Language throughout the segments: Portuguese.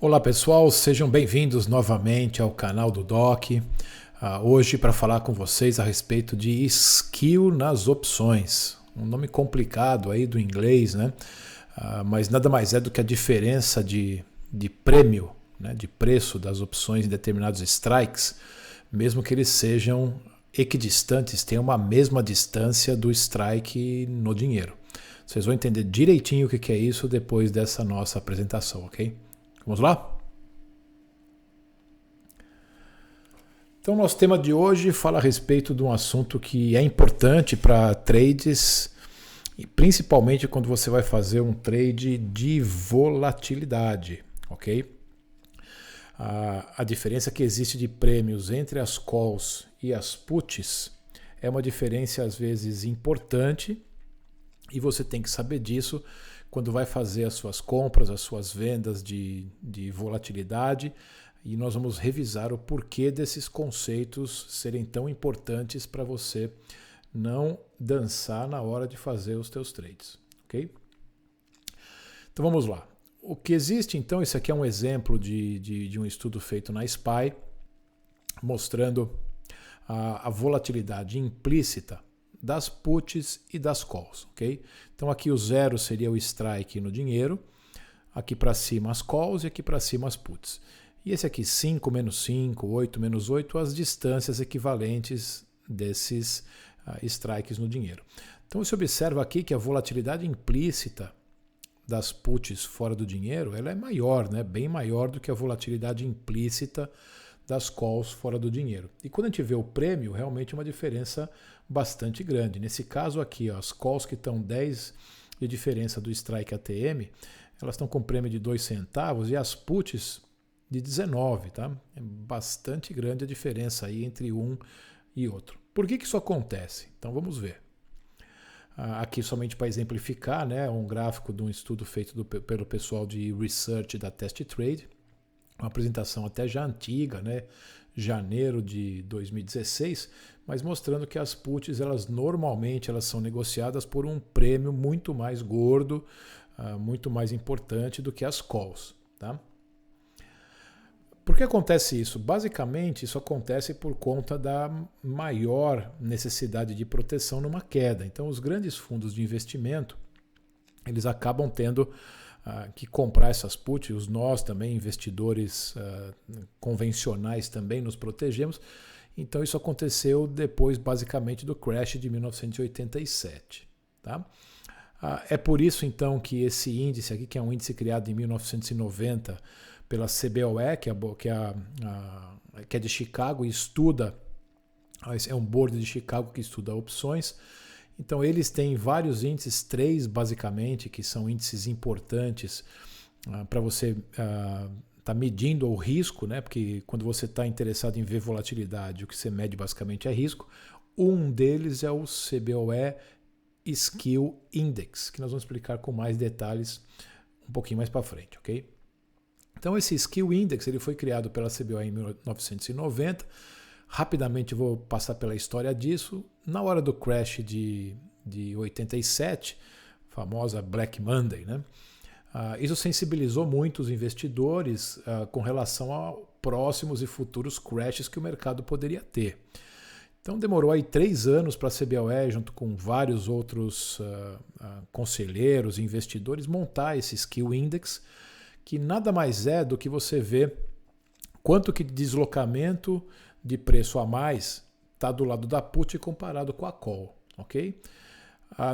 Olá pessoal, sejam bem-vindos novamente ao canal do Doc. Hoje para falar com vocês a respeito de skill nas opções. Um nome complicado aí do inglês, né? Mas nada mais é do que a diferença de prêmio, né? De preço das opções em determinados strikes, mesmo que eles sejam equidistantes, tenham uma mesma distância do strike no dinheiro. Vocês vão entender direitinho o que é isso depois dessa nossa apresentação, ok? Vamos lá? Então, nosso tema de hoje fala a respeito de um assunto que é importante para trades, e principalmente quando você vai fazer um trade de volatilidade, ok? A diferença que existe de prêmios entre as calls e as puts é uma diferença às vezes importante e você tem que saber disso quando vai fazer as suas compras, as suas vendas de volatilidade, e nós vamos revisar o porquê desses conceitos serem tão importantes para você não dançar na hora de fazer os teus trades, ok? Então vamos lá. O que existe então, esse aqui é um exemplo de um estudo feito na SPY, mostrando a volatilidade implícita das puts e das calls, ok? Então aqui o zero seria o strike no dinheiro, aqui para cima as calls e aqui para cima as puts. E esse aqui 5 menos 5, 8 menos 8, as distâncias equivalentes desses strikes no dinheiro. Então você observa aqui que a volatilidade implícita das puts fora do dinheiro, ela é maior, né? Bem maior do que a volatilidade implícita das calls fora do dinheiro. E quando a gente vê o prêmio, realmente é uma diferença bastante grande. Nesse caso aqui, ó, as calls que estão 10 de diferença do strike ATM, elas estão com prêmio de 2 centavos e as puts de 19, tá? É bastante grande a diferença aí entre um e outro. Por que isso acontece? Então vamos ver. Aqui somente para exemplificar, né, um gráfico de um estudo feito pelo pessoal de research da Test Trade, uma apresentação até já antiga, né? Janeiro de 2016, mas mostrando que as puts, normalmente são negociadas por um prêmio muito mais gordo, muito mais importante do que as calls, tá? Por que acontece isso? Basicamente, isso acontece por conta da maior necessidade de proteção numa queda. Então, os grandes fundos de investimento, eles acabam tendo que comprar essas puts, nós também, investidores convencionais, também nos protegemos. Então isso aconteceu depois basicamente do crash de 1987. Tá? É por isso então que esse índice aqui, que é um índice criado em 1990 pela CBOE, que é de Chicago e estuda, é um board de Chicago que estuda opções. Então eles têm vários índices, 3 basicamente, que são índices importantes para você tá medindo o risco, né? Porque quando você está interessado em ver volatilidade, o que você mede basicamente é risco. Um deles é o CBOE Skill Index, que nós vamos explicar com mais detalhes um pouquinho mais para frente, ok? Então esse Skill Index ele foi criado pela CBOE em 1990. Rapidamente vou passar pela história disso. Na hora do crash de 87, famosa Black Monday, né? Isso sensibilizou muito os investidores com relação a próximos e futuros crashes que o mercado poderia ter. Então demorou aí 3 anos para a CBOE, junto com vários outros conselheiros e investidores, montar esse Skill Index, que nada mais é do que você ver quanto que de deslocamento de preço a mais está do lado da put comparado com a call, ok?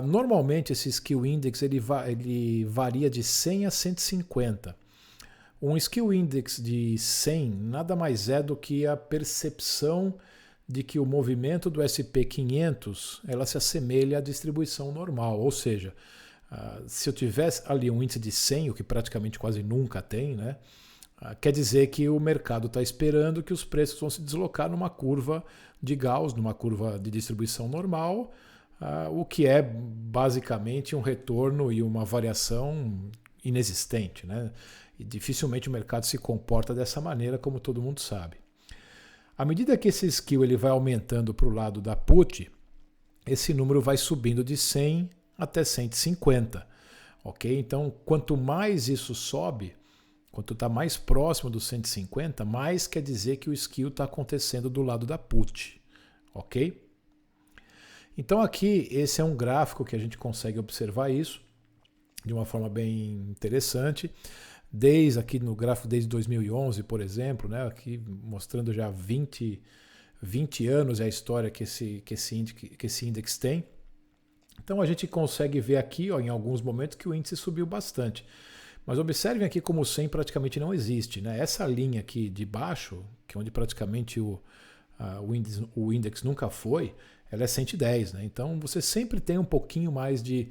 Normalmente esse Skill Index ele varia de 100 a 150. Um Skill Index de 100 nada mais é do que a percepção de que o movimento do SP500 ela se assemelha à distribuição normal, ou seja, se eu tivesse ali um índice de 100, o que praticamente quase nunca tem, né? Quer dizer que o mercado está esperando que os preços vão se deslocar numa curva de Gauss, numa curva de distribuição normal, o que é basicamente um retorno e uma variação inexistente, né? E dificilmente o mercado se comporta dessa maneira, como todo mundo sabe. À medida que esse skill ele vai aumentando para o lado da put, esse número vai subindo de 100 até 150. Ok? Então, quanto mais isso sobe, Quanto está mais próximo do 150, mais quer dizer que o skill está acontecendo do lado da put, ok? Então aqui, esse é um gráfico que a gente consegue observar isso de uma forma bem interessante. Desde aqui no gráfico desde 2011, por exemplo, né, aqui mostrando já 20 anos é a história que esse índice tem. Então a gente consegue ver aqui, ó, em alguns momentos que o índice subiu bastante. Mas observem aqui como o 100 praticamente não existe, né? Essa linha aqui de baixo, que é onde praticamente o índice nunca foi, ela é 110, né? Então você sempre tem um pouquinho mais de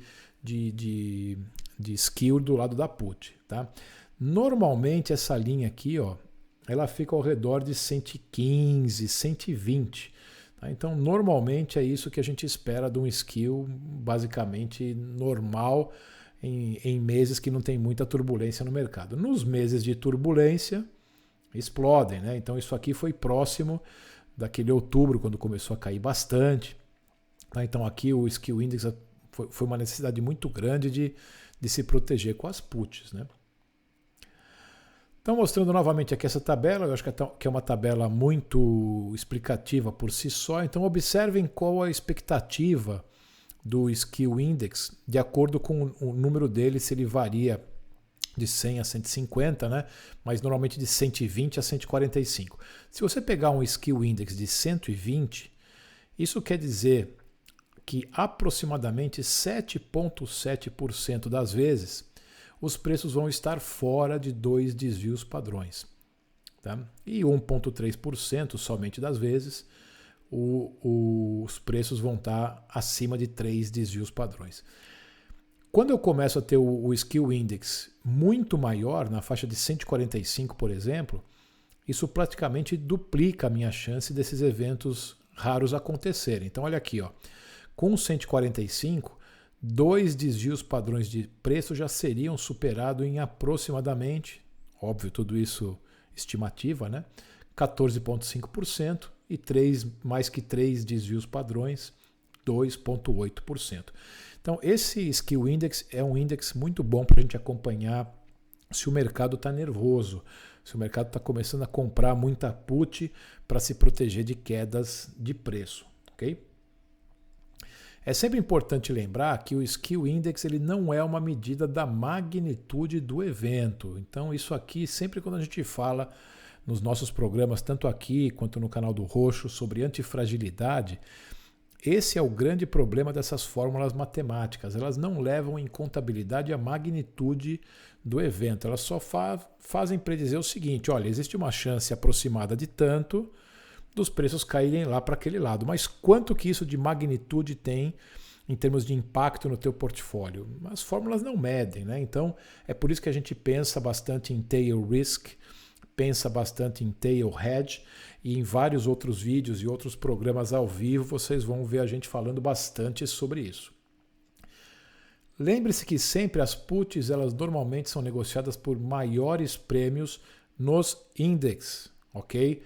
skill do lado da put, tá? Normalmente essa linha aqui, ó, ela fica ao redor de 115, 120. Tá? Então normalmente é isso que a gente espera de um skill basicamente normal em meses que não tem muita turbulência no mercado. Nos meses de turbulência explodem, né? Então isso aqui foi próximo daquele outubro, quando começou a cair bastante. Então aqui o Skill Index foi uma necessidade muito grande de se proteger com as puts, né? Então mostrando novamente aqui essa tabela, eu acho que é uma tabela muito explicativa por si só. Então observem qual a expectativa do Skill Index, de acordo com o número dele, se ele varia de 100 a 150, né? Mas normalmente de 120 a 145. Se você pegar um Skill Index de 120, isso quer dizer que aproximadamente 7,7% das vezes os preços vão estar fora de 2 desvios padrões. Tá? E 1,3% somente das vezes os preços vão estar acima de 3 desvios padrões. Quando eu começo a ter o Skill Index muito maior, na faixa de 145, por exemplo, isso praticamente duplica a minha chance desses eventos raros acontecerem. Então olha aqui, ó, com 145, 2 desvios padrões de preço já seriam superados em aproximadamente, óbvio, tudo isso estimativa, né? 14,5% e mais que 3 desvios padrões, 2,8%. Então esse Skill Index é um índice muito bom para a gente acompanhar se o mercado está nervoso, se o mercado está começando a comprar muita put para se proteger de quedas de preço, ok? É sempre importante lembrar que o Skill Index ele não é uma medida da magnitude do evento. Então isso aqui, sempre quando a gente fala nos nossos programas, tanto aqui quanto no canal do Roxo, sobre antifragilidade, esse é o grande problema dessas fórmulas matemáticas. Elas não levam em contabilidade a magnitude do evento. Elas só fazem predizer o seguinte: olha, existe uma chance aproximada de tanto dos preços caírem lá para aquele lado. Mas quanto que isso de magnitude tem em termos de impacto no teu portfólio? As fórmulas não medem, né? Então é por isso que a gente pensa bastante em tail risk, pensa bastante em tail hedge, e em vários outros vídeos e outros programas ao vivo vocês vão ver a gente falando bastante sobre isso. Lembre-se que sempre as puts elas normalmente são negociadas por maiores prêmios nos índices, ok?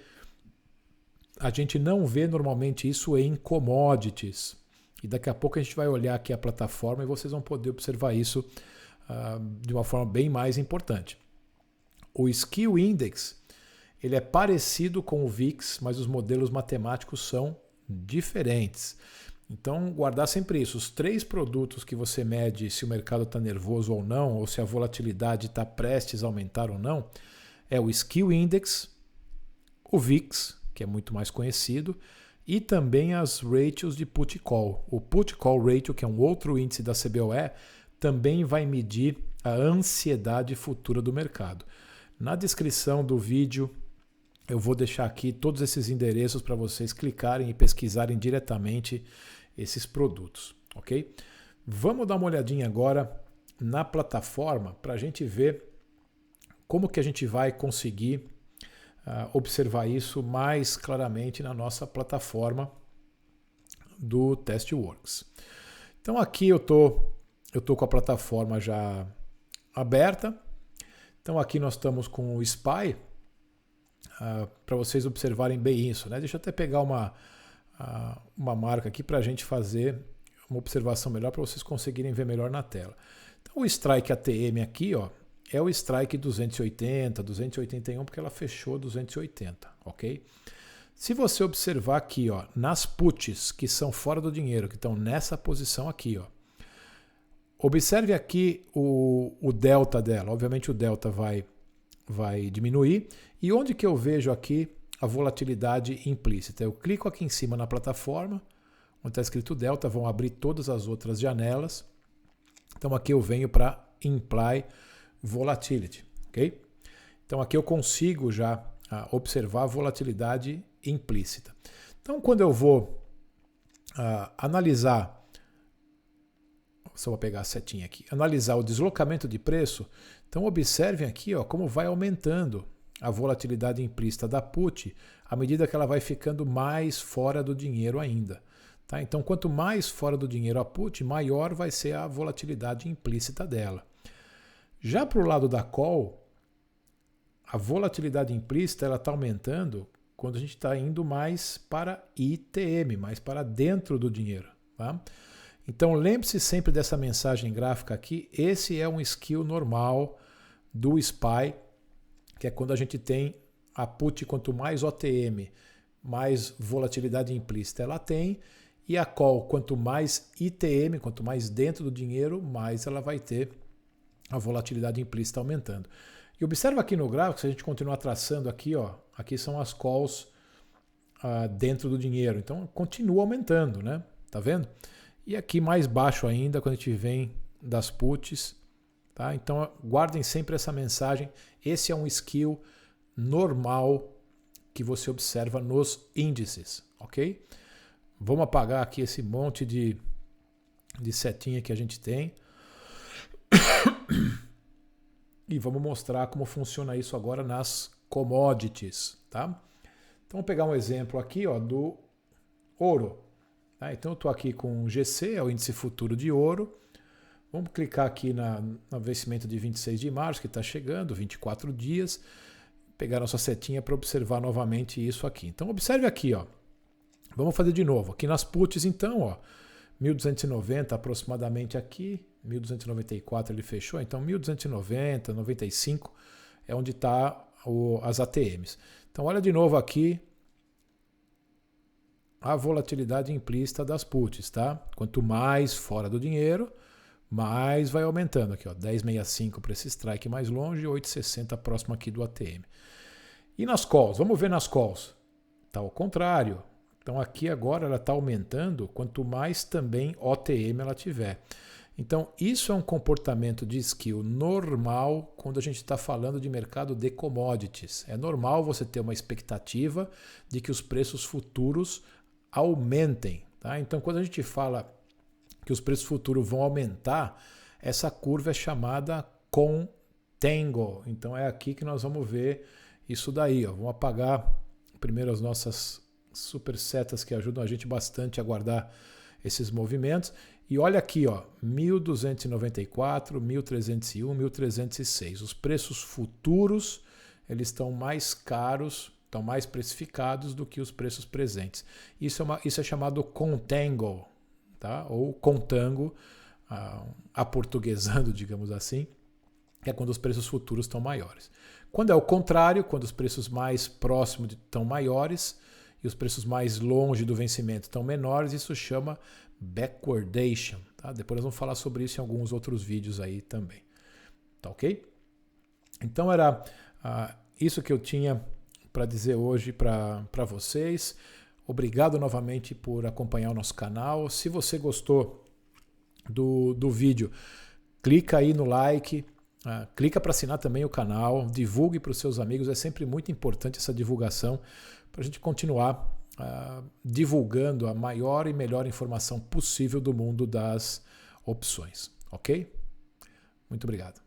A gente não vê normalmente isso em commodities. E daqui a pouco a gente vai olhar aqui a plataforma e vocês vão poder observar isso de uma forma bem mais importante. O Skill Index ele é parecido com o VIX, mas os modelos matemáticos são diferentes. Então, guardar sempre isso. Os 3 produtos que você mede se o mercado está nervoso ou não, ou se a volatilidade está prestes a aumentar ou não, é o Skill Index, o VIX, que é muito mais conhecido, e também as ratios de put call. O put call ratio, que é um outro índice da CBOE, também vai medir a ansiedade futura do mercado. Na descrição do vídeo eu vou deixar aqui todos esses endereços para vocês clicarem e pesquisarem diretamente esses produtos, ok? Vamos dar uma olhadinha agora na plataforma para a gente ver como que a gente vai conseguir observar isso mais claramente na nossa plataforma do Testworks. Então aqui eu tô com a plataforma já aberta. Então aqui nós estamos com o SPY, para vocês observarem bem isso, né? Deixa eu até pegar uma marca aqui para a gente fazer uma observação melhor, para vocês conseguirem ver melhor na tela. Então o Strike ATM aqui, ó, é o strike 280, 281, porque ela fechou 280, ok? Se você observar aqui, ó, nas puts que são fora do dinheiro, que estão nessa posição aqui, ó, observe aqui o delta dela. Obviamente o delta vai diminuir. E onde que eu vejo aqui a volatilidade implícita? Eu clico aqui em cima na plataforma, onde está escrito delta, vão abrir todas as outras janelas. Então aqui eu venho para Imply Volatility, ok? Então aqui eu consigo já observar a volatilidade implícita. Então quando eu vou analisar, só vou pegar a setinha aqui, analisar o deslocamento de preço, então observem aqui, ó, como vai aumentando a volatilidade implícita da put à medida que ela vai ficando mais fora do dinheiro ainda. Tá? Então quanto mais fora do dinheiro a put, maior vai ser a volatilidade implícita dela. Já para o lado da call, a volatilidade implícita está aumentando quando a gente está indo mais para ITM, mais para dentro do dinheiro. Tá? Então lembre-se sempre dessa mensagem gráfica aqui. Esse é um skill normal do SPY, que é quando a gente tem a put, quanto mais OTM, mais volatilidade implícita ela tem, e a call, quanto mais ITM, quanto mais dentro do dinheiro, mais ela vai ter a volatilidade implícita aumentando. E observa aqui no gráfico, se a gente continuar traçando aqui, ó, aqui são as calls dentro do dinheiro. Então continua aumentando, né? Tá vendo? E aqui mais baixo ainda, quando a gente vem das puts. Tá? Então guardem sempre essa mensagem. Esse é um skill normal que você observa nos índices, ok? Vamos apagar aqui esse monte de setinha que a gente tem. E vamos mostrar como funciona isso agora nas commodities. Tá? Então vamos pegar um exemplo aqui, ó, do ouro. Tá? Então eu estou aqui com o GC, é o índice futuro de ouro. Vamos clicar aqui no vencimento de 26 de março, que está chegando, 24 dias. Pegar nossa setinha para observar novamente isso aqui. Então observe aqui, ó. Vamos fazer de novo. Aqui nas puts, então, ó, 1.290 aproximadamente aqui, 1.294 ele fechou, então 1.290, 95 é onde está as ATMs. Então olha de novo aqui a volatilidade implícita das puts, tá? Quanto mais fora do dinheiro, mais vai aumentando aqui, ó, 10,65 para esse strike mais longe e 8,60 próximo aqui do ATM. E nas calls, vamos ver nas calls. Tá ao contrário. Então aqui agora ela está aumentando quanto mais também OTM ela tiver. Então isso é um comportamento de skill normal quando a gente está falando de mercado de commodities. É normal você ter uma expectativa de que os preços futuros aumentem. Tá? Então quando a gente fala que os preços futuros vão aumentar, essa curva é chamada contango. Então é aqui que nós vamos ver isso daí. Ó. Vamos apagar primeiro as nossas super setas que ajudam a gente bastante a guardar esses movimentos. E olha aqui, ó, 1.294, 1.301, 1.306. Os preços futuros eles estão mais caros, estão mais precificados do que os preços presentes. Isso é chamado contango, tá? Ou contango, aportuguesando, digamos assim, que é quando os preços futuros estão maiores. Quando é o contrário, quando os preços mais próximos estão maiores e os preços mais longe do vencimento estão menores, isso chama backwardation. Tá? Depois nós vamos falar sobre isso em alguns outros vídeos aí também. Tá ok? Então era isso que eu tinha para dizer hoje para vocês. Obrigado novamente por acompanhar o nosso canal. Se você gostou do vídeo, clica aí no like, clica para assinar também o canal, divulgue para os seus amigos. É sempre muito importante essa divulgação para a gente continuar divulgando a maior e melhor informação possível do mundo das opções. Ok? Muito obrigado.